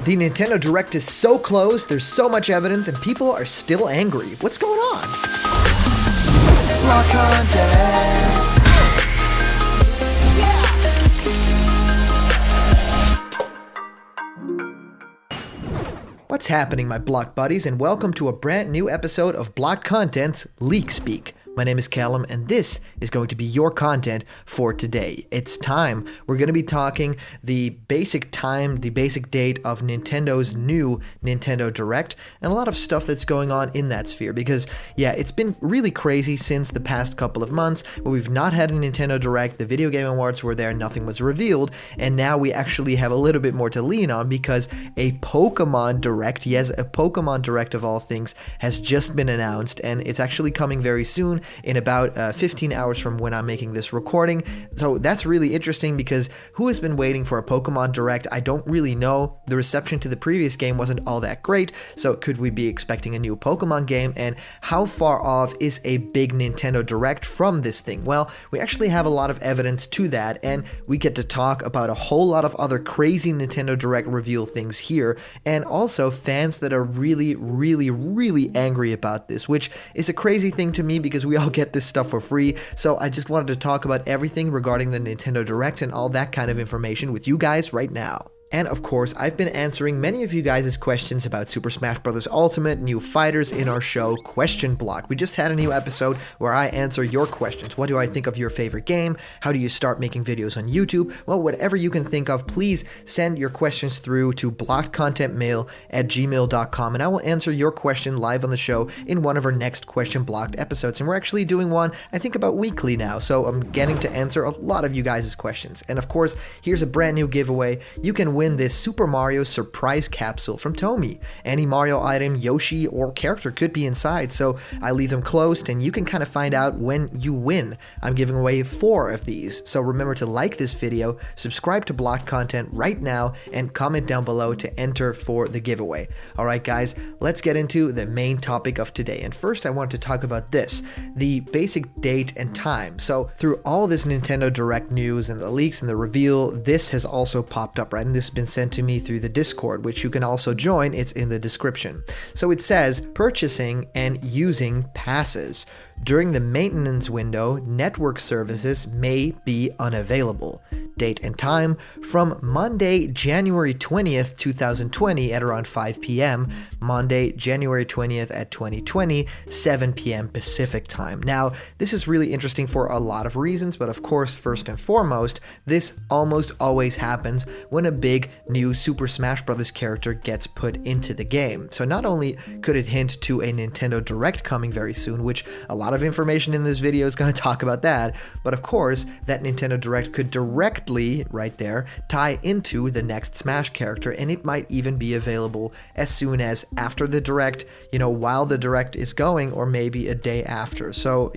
The Nintendo Direct is so close, there's so much evidence, and people are still angry. What's going on? Block content. What's happening, my Block buddies, and welcome to a brand new episode of Block Content's Leak Speak. My name is Callum, and this is going to be your content for today. It's time. We're going to be talking the basic time, the basic date of Nintendo's new Nintendo Direct, and a lot of stuff that's going on in that sphere. Because, yeah, it's been really crazy since the past couple of months, where we've not had a Nintendo Direct, the Video Game Awards were there, nothing was revealed, and now we actually have a little bit more to lean on because a Pokémon Direct, yes, a Pokémon Direct of all things, has just been announced, and it's actually coming very soon, in about 15 hours from when I'm making this recording. So that's really interesting because who has been waiting for a Pokemon Direct? I don't really know. The reception to the previous game wasn't all that great, so could we be expecting a new Pokemon game? And how far off is a big Nintendo Direct from this thing? Well, we actually have a lot of evidence to that, and we get to talk about a whole lot of other crazy Nintendo Direct reveal things here, and also fans that are really angry about this, which is a crazy thing to me because we all get this stuff for free. So I just wanted to talk about everything regarding the Nintendo Direct and all that kind of information with you guys right now. And of course, I've been answering many of you guys' questions about Super Smash Bros. Ultimate new fighters in our show, Question Block. We just had a new episode where I answer your questions. What do I think of your favorite game? How do you start making videos on YouTube? Well, whatever you can think of, please send your questions through to blockedcontentmail@gmail.com, and I will answer your question live on the show in one of our next Question Blocked episodes. And we're actually doing one, I think, about weekly now, so I'm getting to answer a lot of you guys' questions. And of course, here's a brand new giveaway. You can win this Super Mario surprise capsule from Tomy. Any Mario item, Yoshi, or character could be inside, so I leave them closed and you can kind of find out when you win. I'm giving away 4 of these, so remember to like this video, subscribe to Blocked Content right now, and comment down below to enter for the giveaway. Alright guys, let's get into the main topic of today. And first I want to talk about this, the basic date and time. So through all this Nintendo Direct news and the leaks and the reveal, this has also popped up, right? And this been sent to me through the Discord, which you can also join. It's in the description. So it says purchasing and using passes. During the maintenance window, network services may be unavailable. Date and time from Monday, January 20th, 2020 at around 5 p.m. Monday, January 20th at 2020, 7 p.m. Pacific time. Now, this is really interesting for a lot of reasons, but of course, first and foremost, this almost always happens when a big new Super Smash Bros. Character gets put into the game. So not only could it hint to a Nintendo Direct coming very soon, which a lot of information in this video is going to talk about that, but of course, that Nintendo Direct could directly, right there, tie into the next Smash character, and it might even be available as soon as after the Direct, while the Direct is going, or maybe a day after. So,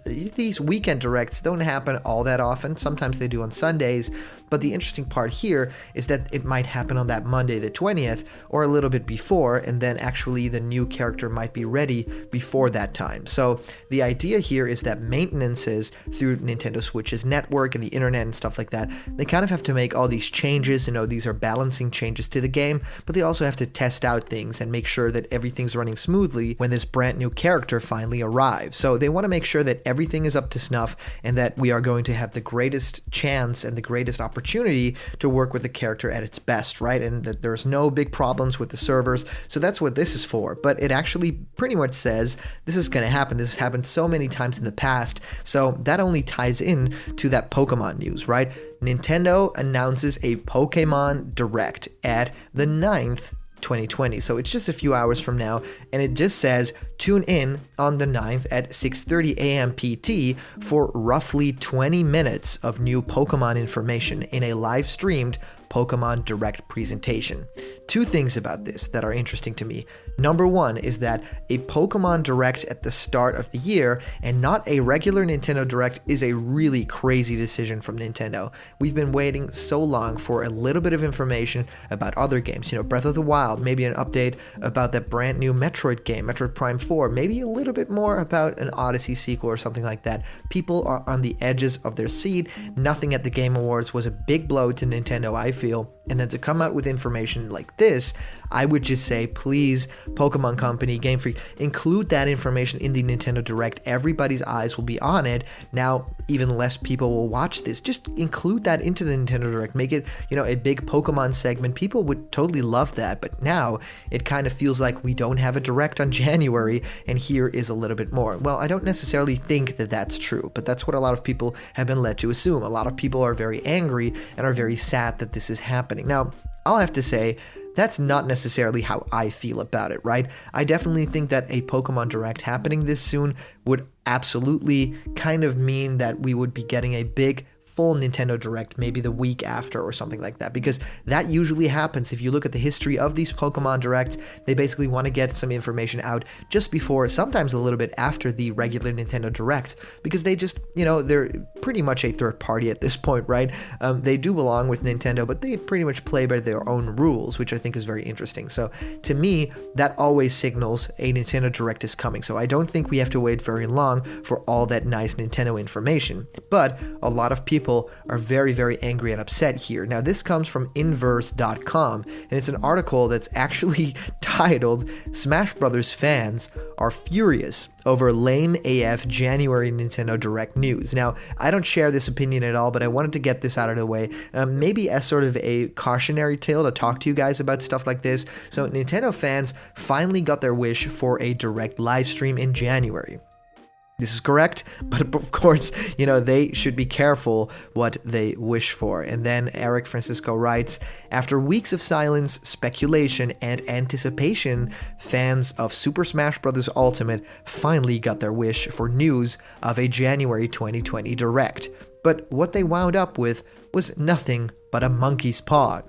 these weekend Directs don't happen all that often. Sometimes they do on Sundays, but the interesting part here is that it might happen on that Monday the 20th, or a little bit before, and then actually the new character might be ready before that time. So the idea here is that maintenances through Nintendo Switch's network and the internet and stuff like that, they kind of have to make all these changes. These are balancing changes to the game, but they also have to test out things and make sure that everything's running smoothly when this brand new character finally arrives. So they want to make sure that everything is up to snuff and that we are going to have the greatest chance and the greatest opportunity to work with the character at its best, right? And that there's no big problems with the servers. So that's what this is for. But it actually pretty much says this is going to happen. This has happened so many times in the past. So that only ties in to that Pokemon news, right? Nintendo announces a Pokémon Direct at the 9th 2020. So it's just a few hours from now, and it just says tune in on the 9th at 6:30 a.m. PT for roughly 20 minutes of new Pokemon information in a live streamed Pokemon Direct presentation. 2 things about this that are interesting to me. Number 1 is that a Pokemon Direct at the start of the year and not a regular Nintendo Direct is a really crazy decision from Nintendo. We've been waiting so long for a little bit of information about other games, Breath of the Wild, maybe an update about that brand new Metroid game, Metroid Prime 4, maybe a little bit more about an Odyssey sequel or something like that. People are on the edges of their seat. Nothing at the Game Awards was a big blow to Nintendo, I feel. And then to come out with information like this, I would just say, please, Pokemon Company, Game Freak, include that information in the Nintendo Direct. Everybody's eyes will be on it. Now, even less people will watch this. Just include that into the Nintendo Direct. Make it, a big Pokemon segment. People would totally love that. But now it kind of feels like we don't have a Direct on January, and here is a little bit more. Well, I don't necessarily think that that's true, but that's what a lot of people have been led to assume. A lot of people are very angry and are very sad that this is happening. Now, I'll have to say, that's not necessarily how I feel about it, right? I definitely think that a Pokemon Direct happening this soon would absolutely kind of mean that we would be getting a big full Nintendo Direct maybe the week after or something like that, because that usually happens. If you look at the history of these Pokemon Directs, they basically want to get some information out just before, sometimes a little bit after the regular Nintendo Direct, because they just, they're pretty much a third party at this point, right? They do belong with Nintendo, but they pretty much play by their own rules, which I think is very interesting. So to me, that always signals a Nintendo Direct is coming. So I don't think we have to wait very long for all that nice Nintendo information, but a lot of people are very, very angry and upset here. Now, this comes from inverse.com, and it's an article that's actually titled "Smash Brothers Fans Are Furious Over Lame AF January Nintendo Direct News." Now, I don't share this opinion at all, but I wanted to get this out of the way, maybe as sort of a cautionary tale to talk to you guys about stuff like this. So Nintendo fans finally got their wish for a Direct live stream in January. This is correct, but of course, they should be careful what they wish for. And then Eric Francisco writes, after weeks of silence, speculation, and anticipation, fans of Super Smash Bros. Ultimate finally got their wish for news of a January 2020 Direct. But what they wound up with was nothing but a monkey's paw.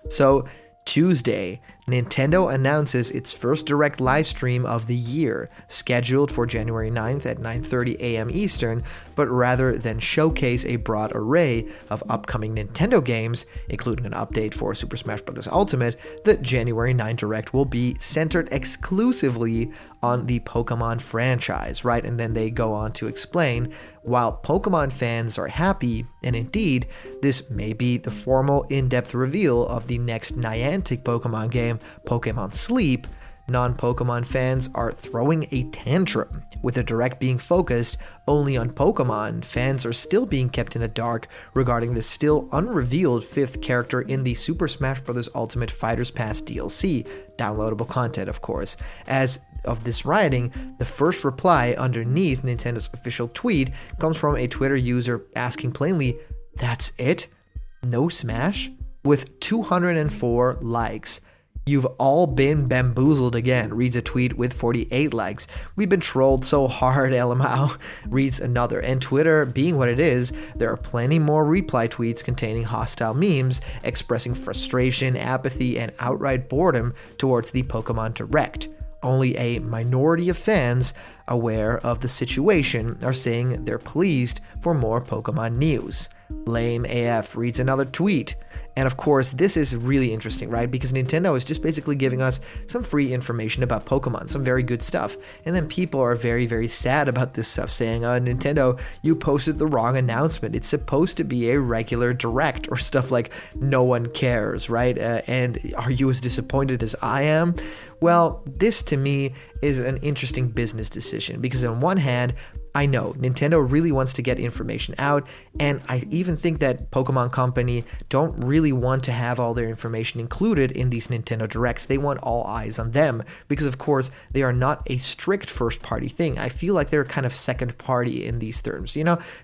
So, Tuesday, Nintendo announces its first Direct live stream of the year, scheduled for January 9th at 9:30 a.m. Eastern, but rather than showcase a broad array of upcoming Nintendo games, including an update for Super Smash Bros. Ultimate, the January 9 Direct will be centered exclusively on the Pokemon franchise, right? And then they go on to explain, while Pokemon fans are happy, and indeed, this may be the formal in-depth reveal of the next Niantic Pokemon game, Pokemon Sleep, non-Pokemon fans are throwing a tantrum. With the Direct being focused only on Pokemon, fans are still being kept in the dark regarding the still unrevealed fifth character in the Super Smash Bros. Ultimate Fighters Pass DLC, downloadable content of course. As of this writing, the first reply underneath Nintendo's official tweet comes from a Twitter user asking plainly, "That's it? No Smash?" With 204 likes. "You've all been bamboozled again," reads a tweet with 48 likes. "We've been trolled so hard, LMAO," reads another. And Twitter being what it is, there are plenty more reply tweets containing hostile memes expressing frustration, apathy, and outright boredom towards the Pokemon Direct. Only a minority of fans aware of the situation are saying they're pleased for more Pokemon news. Lame AF reads another tweet. And of course, this is really interesting, right? Because Nintendo is just basically giving us some free information about Pokemon, some very good stuff. And then people are very, very sad about this stuff, saying, Nintendo, you posted the wrong announcement. It's supposed to be a regular Direct, or stuff like no one cares, right? And are you as disappointed as I am? Well, this to me is an interesting business decision, because on one hand, I know Nintendo really wants to get information out, and I even think that Pokemon Company don't really want to have all their information included in these Nintendo Directs. They want all eyes on them, because of course they are not a strict first party thing. I feel like they're kind of second party in these terms,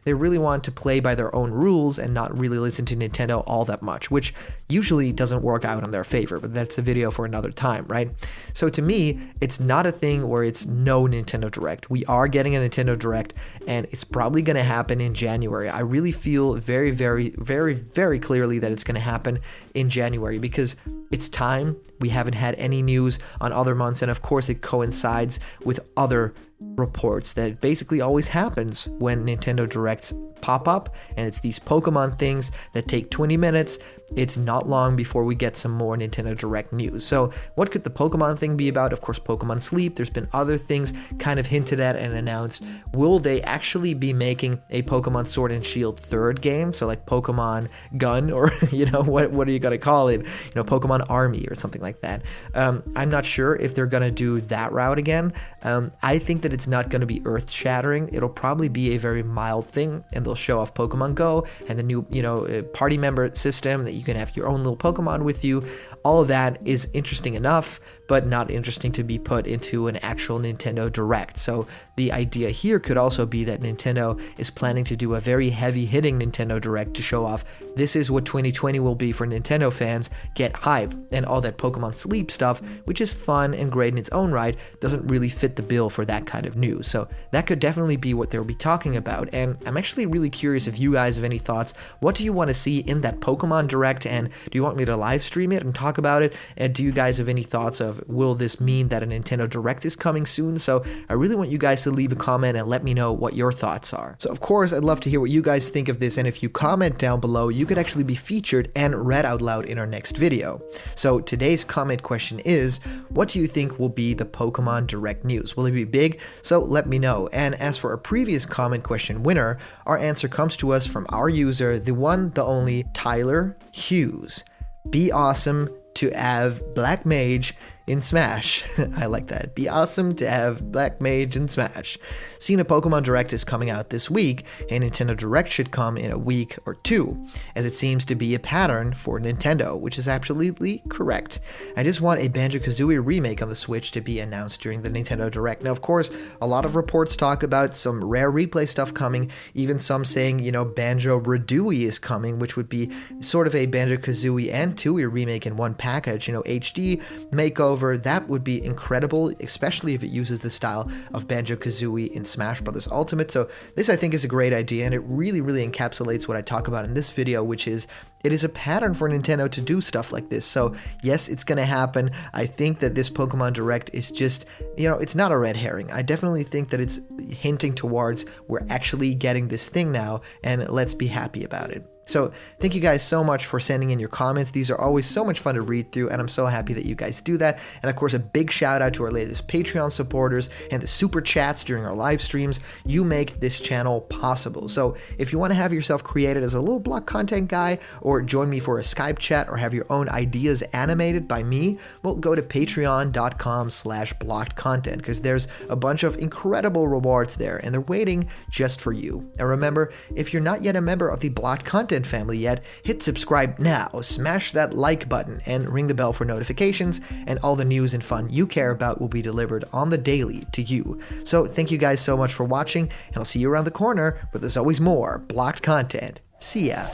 they really want to play by their own rules and not really listen to Nintendo all that much, which usually doesn't work out in their favor, but that's a video for another time, right? So to me, it's not a thing where it's no Nintendo Direct. We are getting a Nintendo Direct, and it's probably going to happen in January. I really feel very, very, very, very clearly that it's going to happen in January, because it's time. We haven't had any news on other months, and of course it coincides with other reports that basically always happens when Nintendo Directs pop up, and it's these Pokemon things that take 20 minutes. It's not long before we get some more Nintendo Direct news. So what could the Pokemon thing be about? Of course, Pokemon Sleep. There's been other things kind of hinted at and announced. Will they actually be making a Pokemon Sword and Shield third game? So like Pokemon Gun, or what are you gonna call it? Pokemon Army or something like that. I'm not sure if they're gonna do that route again. I think that it's not gonna be earth-shattering. It'll probably be a very mild thing, and they'll show off Pokemon Go and the new party member system that you can have your own little Pokemon with you. All of that is interesting enough, but not interesting to be put into an actual Nintendo Direct. So the idea here could also be that Nintendo is planning to do a very heavy-hitting Nintendo Direct to show off this is what 2020 will be for Nintendo fans, get hype, and all that Pokemon Sleep stuff, which is fun and great in its own right, doesn't really fit the bill for that kind of news. So that could definitely be what they'll be talking about, and I'm actually really curious if you guys have any thoughts. What do you want to see in that Pokemon Direct, and do you want me to live stream it and talk about it? And do you guys have any thoughts of, will this mean that a Nintendo Direct is coming soon? So I really want you guys to leave a comment and let me know what your thoughts are. So of course, I'd love to hear what you guys think of this, and if you comment down below, you could actually be featured and read out loud in our next video. So today's comment question is, what do you think will be the Pokemon Direct news? Will it be big? So let me know. And as for our previous comment question winner, our answer comes to us from our user, the one, the only, Tyler Hughes. Be awesome to have Black Mage in Smash. I like that. Be awesome to have Black Mage in Smash. Seeing a Pokemon Direct is coming out this week, and Nintendo Direct should come in a week or two, as it seems to be a pattern for Nintendo, which is absolutely correct. I just want a Banjo-Kazooie remake on the Switch to be announced during the Nintendo Direct. Now, of course, a lot of reports talk about some rare replay stuff coming, even some saying, Banjo-Radooie is coming, which would be sort of a Banjo-Kazooie and Tooie remake in one package, HD makeover. That would be incredible, especially if it uses the style of Banjo-Kazooie in Smash Bros. Ultimate. So this, I think, is a great idea, and it really, really encapsulates what I talk about in this video, which is it is a pattern for Nintendo to do stuff like this. So yes, it's going to happen. I think that this Pokemon Direct is just, it's not a red herring. I definitely think that it's hinting towards we're actually getting this thing now, and let's be happy about it. So thank you guys so much for sending in your comments. These are always so much fun to read through, and I'm so happy that you guys do that. And of course, a big shout out to our latest Patreon supporters and the super chats during our live streams. You make this channel possible. So if you want to have yourself created as a little block content guy, or join me for a Skype chat, or have your own ideas animated by me, well, go to patreon.com/blockedcontent, because there's a bunch of incredible rewards there, and they're waiting just for you. And remember, if you're not yet a member of the Blocked Content family yet, hit subscribe now, smash that like button, and ring the bell for notifications, and all the news and fun you care about will be delivered on the daily to you. So thank you guys so much for watching, and I'll see you around the corner where there's always more blocked content. See ya.